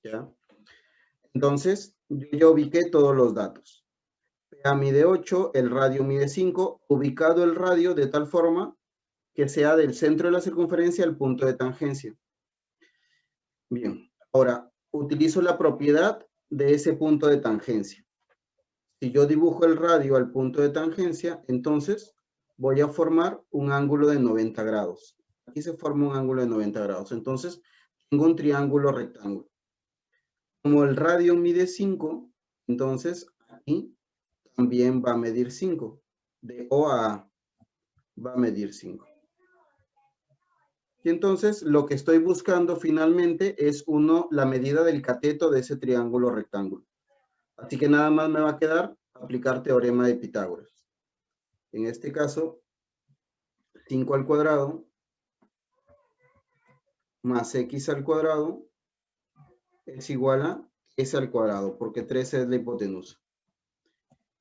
¿ya? Entonces, yo ya ubiqué todos los datos. PA mide 8, el radio mide 5, ubicado el radio de tal forma que sea del centro de la circunferencia al punto de tangencia. Bien, ahora utilizo la propiedad de ese punto de tangencia. Si yo dibujo el radio al punto de tangencia, entonces voy a formar un ángulo de 90 grados. Aquí se forma un ángulo de 90 grados. Entonces, tengo un triángulo rectángulo. Como el radio mide 5, entonces aquí también va a medir 5. De O a A va a medir 5. Y entonces lo que estoy buscando finalmente es la medida del cateto de ese triángulo rectángulo. Así que nada más me va a quedar aplicar teorema de Pitágoras. En este caso, 5 al cuadrado más x al cuadrado es igual a s al cuadrado, porque 13 es la hipotenusa.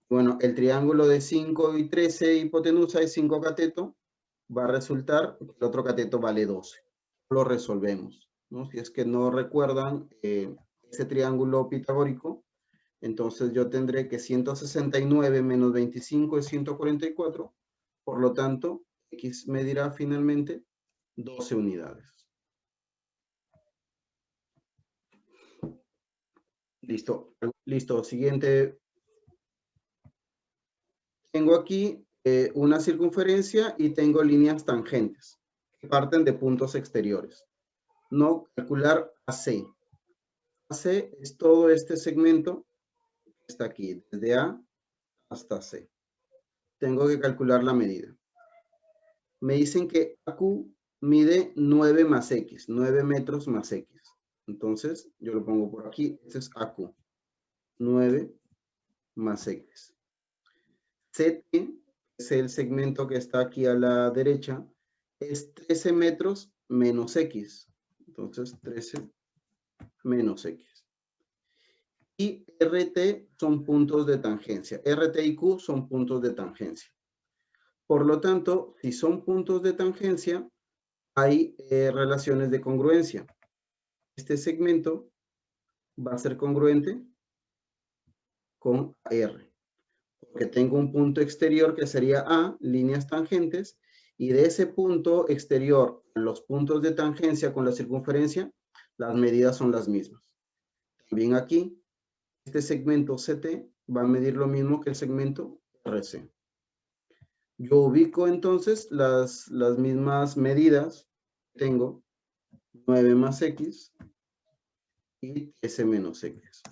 Bueno, el triángulo de 5 y 13 hipotenusa es 5 cateto, va a resultar que el otro cateto vale 12. Lo resolvemos, ¿no? Si es que no recuerdan ese triángulo pitagórico, entonces yo tendré que 169 menos 25 es 144, por lo tanto, x medirá finalmente 12 unidades. Listo, listo, siguiente. Tengo aquí una circunferencia y tengo líneas tangentes que parten de puntos exteriores. No calcular AC. AC es todo este segmento que está aquí, desde A hasta C. Tengo que calcular la medida. Me dicen que AQ mide 9 más X, 9 metros más X. Entonces, yo lo pongo por aquí. Este es AQ. 9 más X. CT es el segmento que está aquí a la derecha. Es 13 metros menos X. Entonces, 13 menos X. Y RT son puntos de tangencia. RT y Q son puntos de tangencia. Por lo tanto, si son puntos de tangencia, hay relaciones de congruencia. Este segmento va a ser congruente con R, porque tengo un punto exterior que sería A, líneas tangentes, y de ese punto exterior, los puntos de tangencia con la circunferencia, las medidas son las mismas. También aquí, este segmento CT va a medir lo mismo que el segmento RC. Yo ubico entonces las mismas medidas. Tengo 9 más X y S menos X.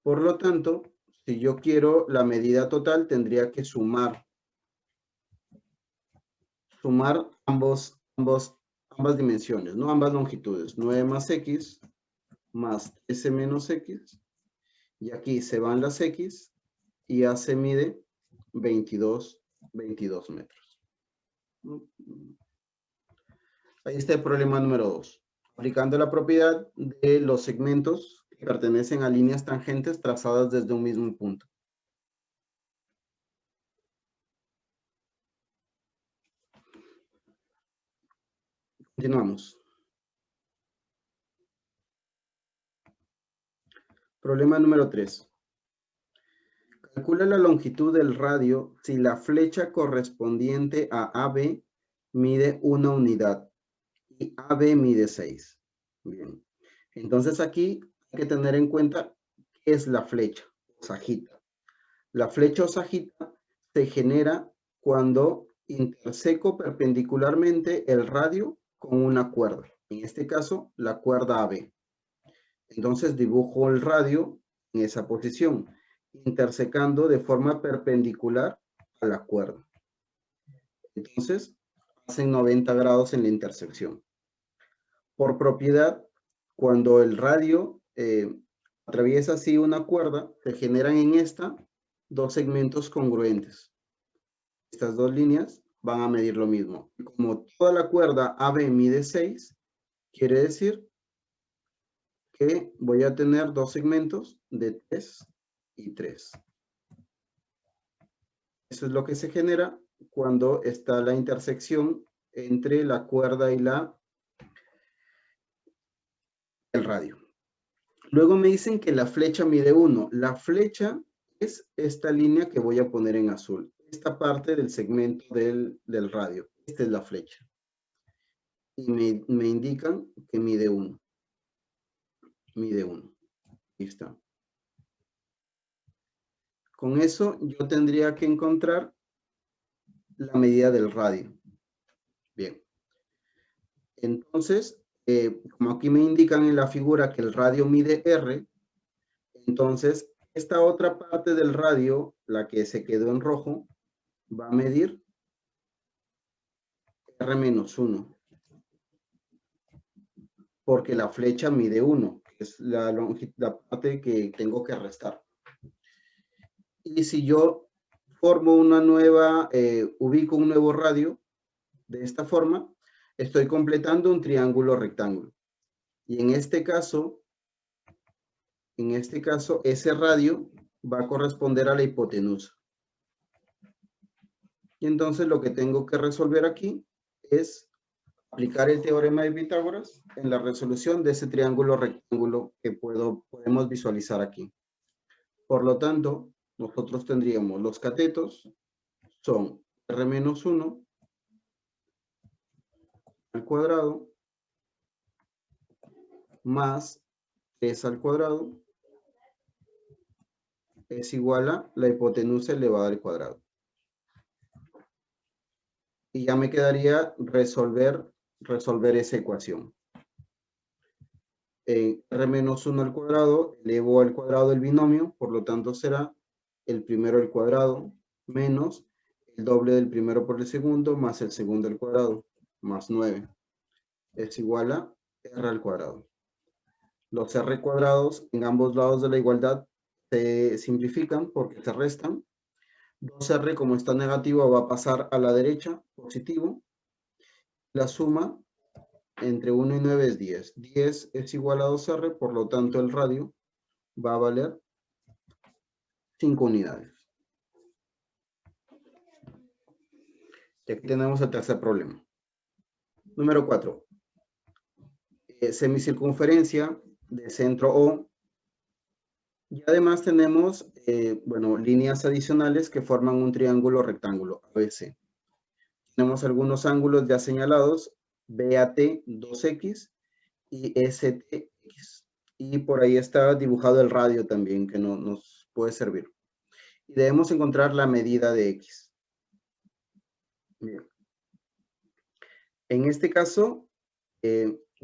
Por lo tanto, si yo quiero la medida total, tendría que sumar ambas dimensiones, ¿no? Ambas longitudes. 9 más X más S menos X. Y aquí se van las X y ya se mide 22 metros. Ahí está el problema número 2. Aplicando la propiedad de los segmentos que pertenecen a líneas tangentes trazadas desde un mismo punto. Continuamos. Problema número 3. Calcula la longitud del radio si la flecha correspondiente a AB mide 1 unidad y AB mide 6. Bien. Entonces aquí hay que tener en cuenta qué es la flecha o sajita. La flecha o sajita se genera cuando interseco perpendicularmente el radio con una cuerda. En este caso, la cuerda AB. Entonces dibujo el radio en esa posición, intersecando de forma perpendicular a la cuerda. Entonces, hacen 90 grados en la intersección. Por propiedad, cuando el radio atraviesa así una cuerda, se generan en esta dos segmentos congruentes. Estas dos líneas van a medir lo mismo. Y como toda la cuerda AB mide 6, quiere decir que voy a tener dos segmentos de 3 y 3. Eso es lo que se genera cuando está la intersección entre la cuerda y la el radio. Luego me dicen que la flecha mide 1. La flecha es esta línea que voy a poner en azul. Esta parte del segmento del radio. Esta es la flecha. Y me indican que mide 1. Mide 1. Ahí está. Con eso yo tendría que encontrar la medida del radio. Bien. Entonces, como aquí me indican en la figura que el radio mide R, entonces esta otra parte del radio, la que se quedó en rojo, va a medir R-1, porque la flecha mide 1, que es la parte que tengo que restar. Y si yo formo una nueva, ubico un nuevo radio, de esta forma, estoy completando un triángulo rectángulo. Y en este caso, ese radio va a corresponder a la hipotenusa. Y entonces lo que tengo que resolver aquí es aplicar el teorema de Pitágoras en la resolución de ese triángulo rectángulo que podemos visualizar aquí. Por lo tanto, nosotros tendríamos los catetos son R-1 al cuadrado más 3 al cuadrado es igual a la hipotenusa elevada al cuadrado. Y ya me quedaría resolver esa ecuación. R-1 al cuadrado elevo al cuadrado el binomio, por lo tanto será el primero al cuadrado menos el doble del primero por el segundo más el segundo al cuadrado, más 9. Es igual a R al cuadrado. Los R cuadrados en ambos lados de la igualdad se simplifican porque se restan. 2R, como está negativo, va a pasar a la derecha, positivo. La suma entre 1 y 9 es 10. 10 es igual a 2R, por lo tanto el radio va a valer 5 unidades. Y aquí tenemos el tercer problema. Número 4. Semicircunferencia de centro O. Y además tenemos, líneas adicionales que forman un triángulo rectángulo ABC. Tenemos algunos ángulos ya señalados, BAT 2X y STX. Y por ahí está dibujado el radio también, que nos puede servir. Y debemos encontrar la medida de X. Bien. En este caso,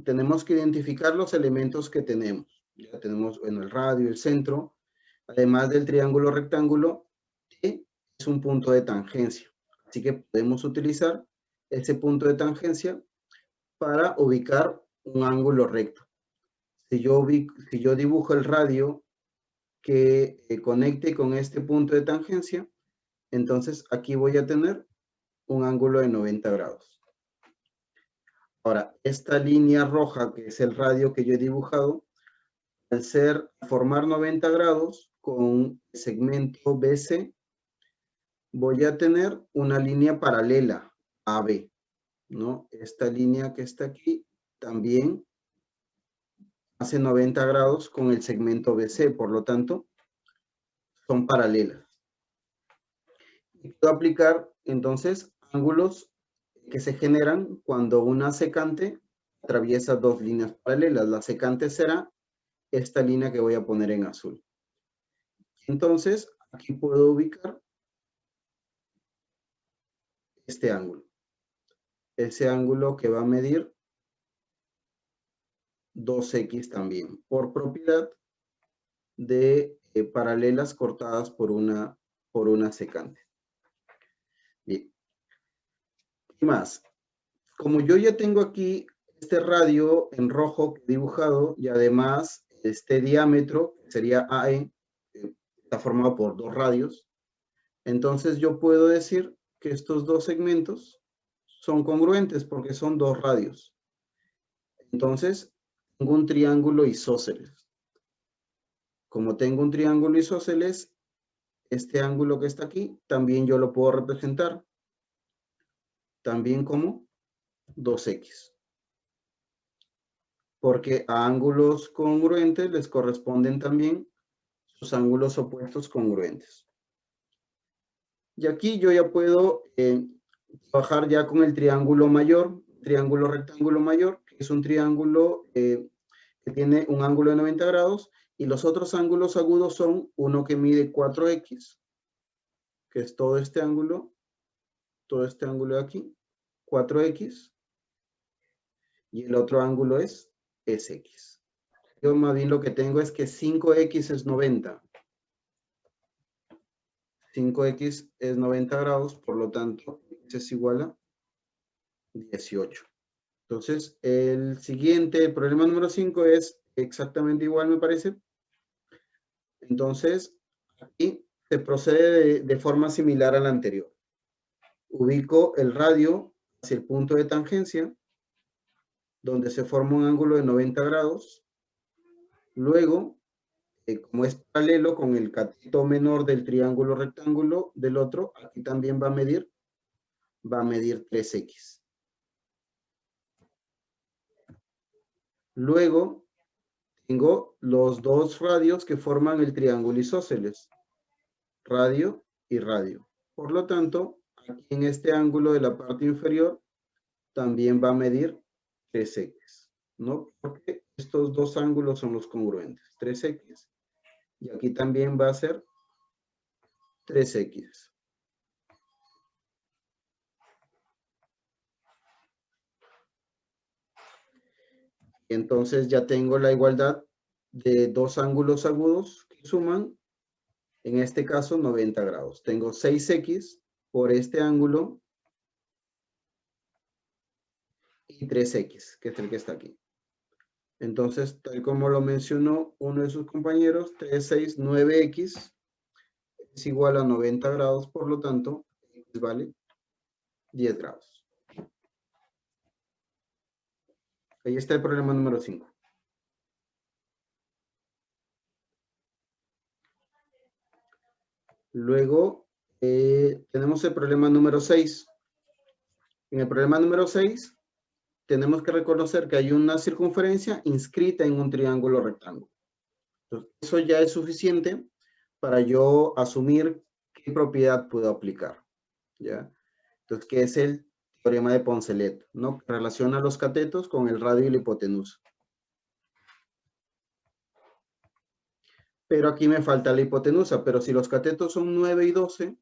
tenemos que identificar los elementos que tenemos. Ya tenemos el radio, el centro, además del triángulo rectángulo, T es un punto de tangencia. Así que podemos utilizar ese punto de tangencia para ubicar un ángulo recto. Si yo dibujo el radio que conecte con este punto de tangencia, entonces aquí voy a tener un ángulo de 90 grados. Ahora, esta línea roja, que es el radio que yo he dibujado, al formar 90 grados con el segmento BC, voy a tener una línea paralela a AB, ¿no? Esta línea que está aquí también hace 90 grados con el segmento BC, por lo tanto, son paralelas. Y puedo aplicar, entonces, ángulos que se generan cuando una secante atraviesa dos líneas paralelas. La secante será esta línea que voy a poner en azul. Entonces, aquí puedo ubicar este ángulo. Ese ángulo que va a medir 2X también, por propiedad de paralelas cortadas por una secante. Bien. ¿Qué más? Como yo ya tengo aquí este radio en rojo dibujado y además este diámetro, que sería AE, está formado por dos radios, entonces yo puedo decir que estos dos segmentos son congruentes porque son dos radios. Entonces, tengo un triángulo isósceles. Como tengo un triángulo isósceles, este ángulo que está aquí, también yo lo puedo representar también como 2X. porque a ángulos congruentes les corresponden también sus ángulos opuestos congruentes. Y aquí yo ya puedo trabajar ya con el triángulo mayor, triángulo rectángulo mayor, que es un triángulo que tiene un ángulo de 90 grados, y los otros ángulos agudos son uno que mide 4x, que es todo este ángulo de aquí, 4x, y el otro ángulo es sx. Yo más bien lo que tengo es que 5x es 90. 5x es 90 grados, por lo tanto, x es igual a 18. Entonces, el siguiente, el problema número 5 es exactamente igual, me parece. Entonces, aquí se procede de forma similar a la anterior. Ubico el radio hacia el punto de tangencia, donde se forma un ángulo de 90 grados. Luego, como es paralelo con el cateto menor del triángulo rectángulo del otro, aquí también va a medir 3x. Luego, tengo los dos radios que forman el triángulo isósceles, radio y radio. Por lo tanto, aquí en este ángulo de la parte inferior también va a medir 3x, ¿no? Porque estos dos ángulos son los congruentes, 3x, y aquí también va a ser 3x. Entonces ya tengo la igualdad de dos ángulos agudos que suman, en este caso, 90 grados. Tengo 6x por este ángulo y 3x, que es el que está aquí. Entonces, tal como lo mencionó uno de sus compañeros, 3, 6, 9x es igual a 90 grados, por lo tanto, x vale 10 grados. Ahí está el problema número 5. Luego, tenemos el problema número 6. En el problema número 6, tenemos que reconocer que hay una circunferencia inscrita en un triángulo rectángulo. Entonces, eso ya es suficiente para yo asumir qué propiedad puedo aplicar, ¿ya? Entonces, ¿qué es el teorema de Poncelet? ¿No? Que relaciona los catetos con el radio y la hipotenusa. Pero aquí me falta la hipotenusa, pero si los catetos son 9 y 12,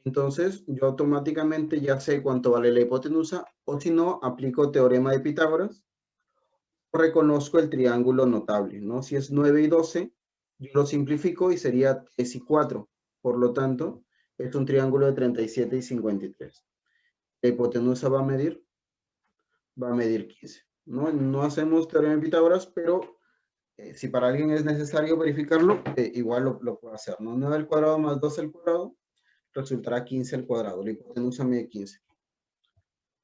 entonces yo automáticamente ya sé cuánto vale la hipotenusa, o si no, aplico teorema de Pitágoras, reconozco el triángulo notable, ¿no? Si es 9 y 12, yo lo simplifico y sería 3 y 4. Por lo tanto, es un triángulo de 37 y 53. La hipotenusa va a medir 15. ¿No? No hacemos teorema de Pitágoras, pero si para alguien es necesario verificarlo, igual lo puedo hacer, ¿no? 9 al cuadrado más 2 al cuadrado resultará 15 al cuadrado. La hipotenusa mide 15.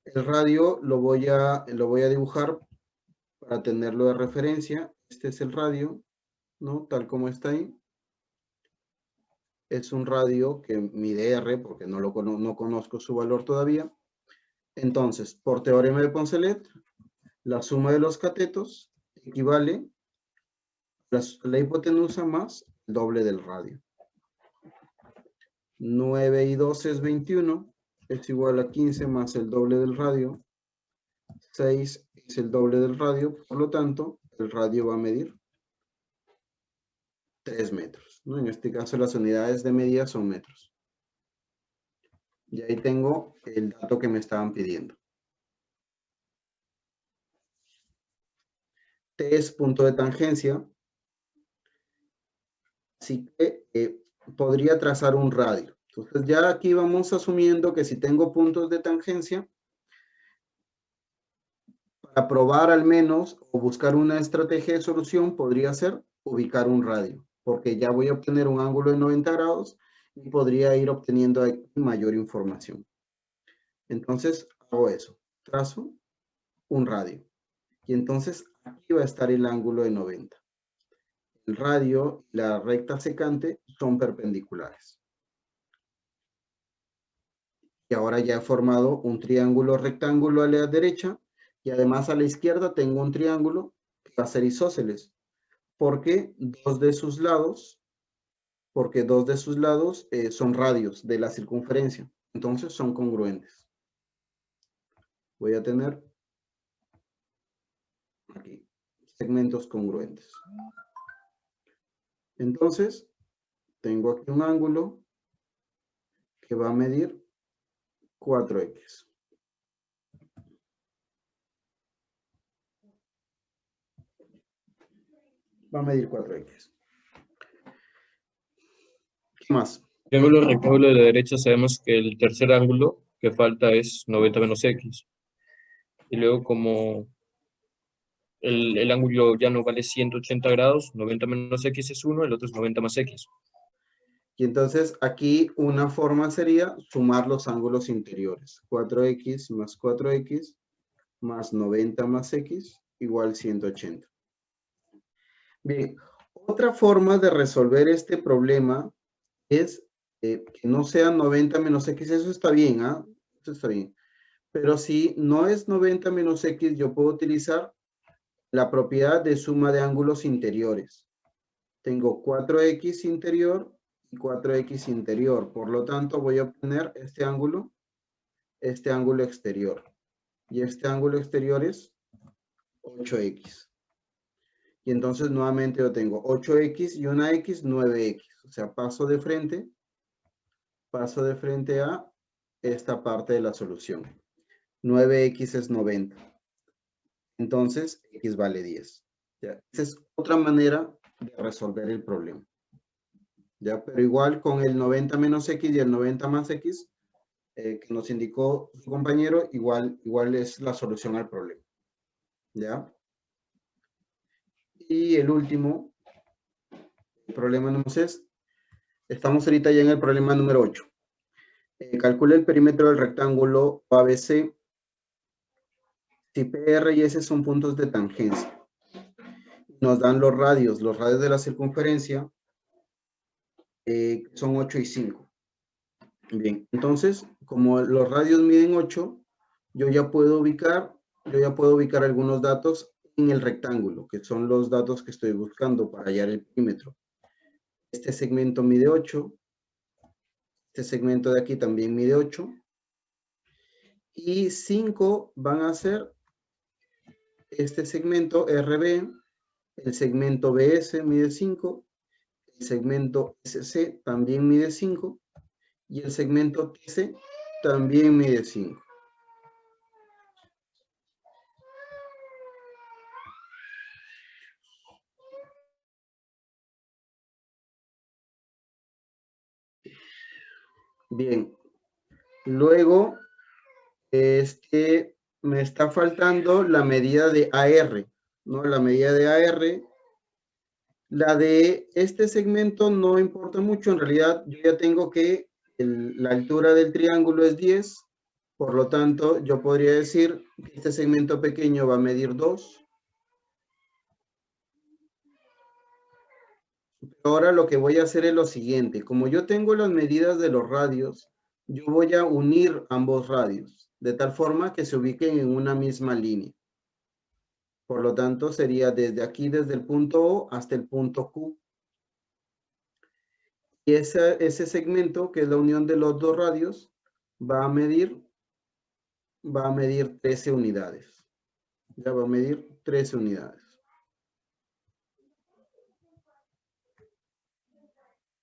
El radio lo voy a dibujar para tenerlo de referencia. Este es el radio, ¿no? Tal como está ahí. Es un radio que mide R, porque no conozco su valor todavía. Entonces, por teorema de Poncelet, la suma de los catetos equivale a la hipotenusa más el doble del radio. 9 y 12 es 21, es igual a 15 más el doble del radio. 6 es el doble del radio, por lo tanto, el radio va a medir 3 metros, ¿no? En este caso, las unidades de medida son metros. Y ahí tengo el dato que me estaban pidiendo. T es punto de tangencia. Así que podría trazar un radio. Entonces ya aquí vamos asumiendo que si tengo puntos de tangencia, para probar al menos o buscar una estrategia de solución podría ser ubicar un radio, porque ya voy a obtener un ángulo de 90 grados y podría ir obteniendo mayor información. Entonces hago eso, trazo un radio y entonces aquí va a estar el ángulo de 90. El radio y la recta secante son perpendiculares. Y ahora ya he formado un triángulo rectángulo a la derecha y además a la izquierda tengo un triángulo que va a ser isósceles, porque dos de sus lados son radios de la circunferencia, entonces son congruentes. Voy a tener aquí segmentos congruentes. Entonces, tengo aquí un ángulo que va a medir 4x. Va a medir 4x. ¿Qué más? Triángulo rectángulo de la derecha sabemos que el tercer ángulo que falta es 90 menos x. Y luego como el ángulo ya no vale 180 grados, 90 menos x es 1, el otro es 90 más x. Y entonces aquí una forma sería sumar los ángulos interiores. 4x más 4x más 90 más x igual 180. Bien, otra forma de resolver este problema es que no sea 90 menos x. Eso está bien, ¿ah? Eso está bien. Pero si no es 90 menos x, yo puedo utilizar la propiedad de suma de ángulos interiores. Tengo 4x interior y 4x interior. Por lo tanto, voy a obtener este ángulo exterior. Y este ángulo exterior es 8x. Y entonces nuevamente yo tengo 8x y una x, 9x. O sea, paso de frente a esta parte de la solución. 9x es 90. Entonces, x vale 10. ¿Ya? Esa es otra manera de resolver el problema. ¿Ya? Pero igual con el 90 menos x y el 90 más x, que nos indicó su compañero, igual es la solución al problema. ¿Ya? Y el último problema número 6. Estamos ahorita ya en el problema número 8. Calcula el perímetro del rectángulo ABC si PR y S son puntos de tangencia. Nos dan los radios de la circunferencia son 8 y 5. Bien, entonces, como los radios miden 8, yo ya puedo ubicar algunos datos en el rectángulo, que son los datos que estoy buscando para hallar el perímetro. Este segmento mide 8. Este segmento de aquí también mide 8. Y 5 van a ser este segmento RB, el segmento BS mide 5, el segmento SC también mide 5 y el segmento TC también mide 5. Bien, luego me está faltando la medida de AR, ¿no? La medida de AR, la de este segmento no importa mucho, en realidad yo ya tengo que la altura del triángulo es 10, por lo tanto yo podría decir que este segmento pequeño va a medir 2. Ahora lo que voy a hacer es lo siguiente, como yo tengo las medidas de los radios, yo voy a unir ambos radios, de tal forma que se ubiquen en una misma línea. Por lo tanto, sería desde aquí, desde el punto O hasta el punto Q. Y ese segmento, que es la unión de los dos radios, va a medir 13 unidades. Ya va a medir 13 unidades.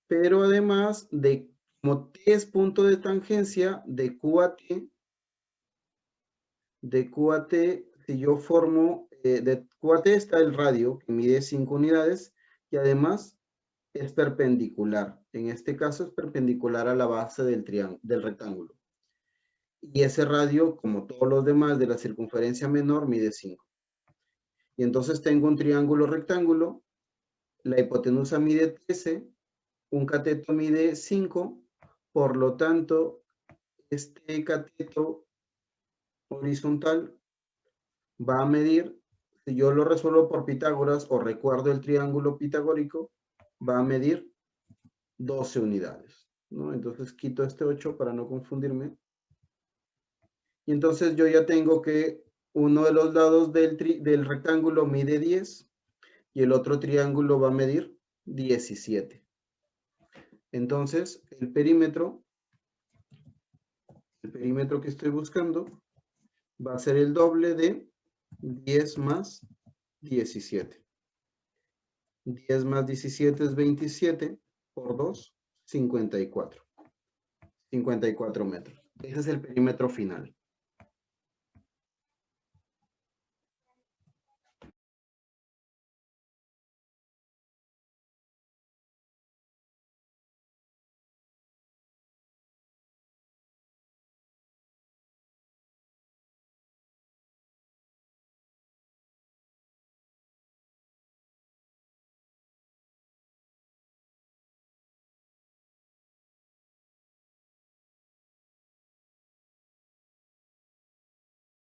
Pero además de, como T es punto de tangencia, de Q a T, si yo formo, de Q a T está el radio, que mide 5 unidades, y además es perpendicular. En este caso es perpendicular a la base del rectángulo. Y ese radio, como todos los demás de la circunferencia menor, mide 5. Y entonces tengo un triángulo rectángulo, la hipotenusa mide 13, un cateto mide 5, por lo tanto, este cateto horizontal va a medir, si yo lo resuelvo por Pitágoras o recuerdo el triángulo pitagórico, va a medir 12 unidades, ¿no? Entonces quito este 8 para no confundirme. Y entonces yo ya tengo que uno de los lados del rectángulo mide 10 y el otro triángulo va a medir 17. Entonces, el perímetro que estoy buscando va a ser el doble de 10 más 17. 10 más 17 es 27 por 2, 54. 54 metros. Ese es el perímetro final.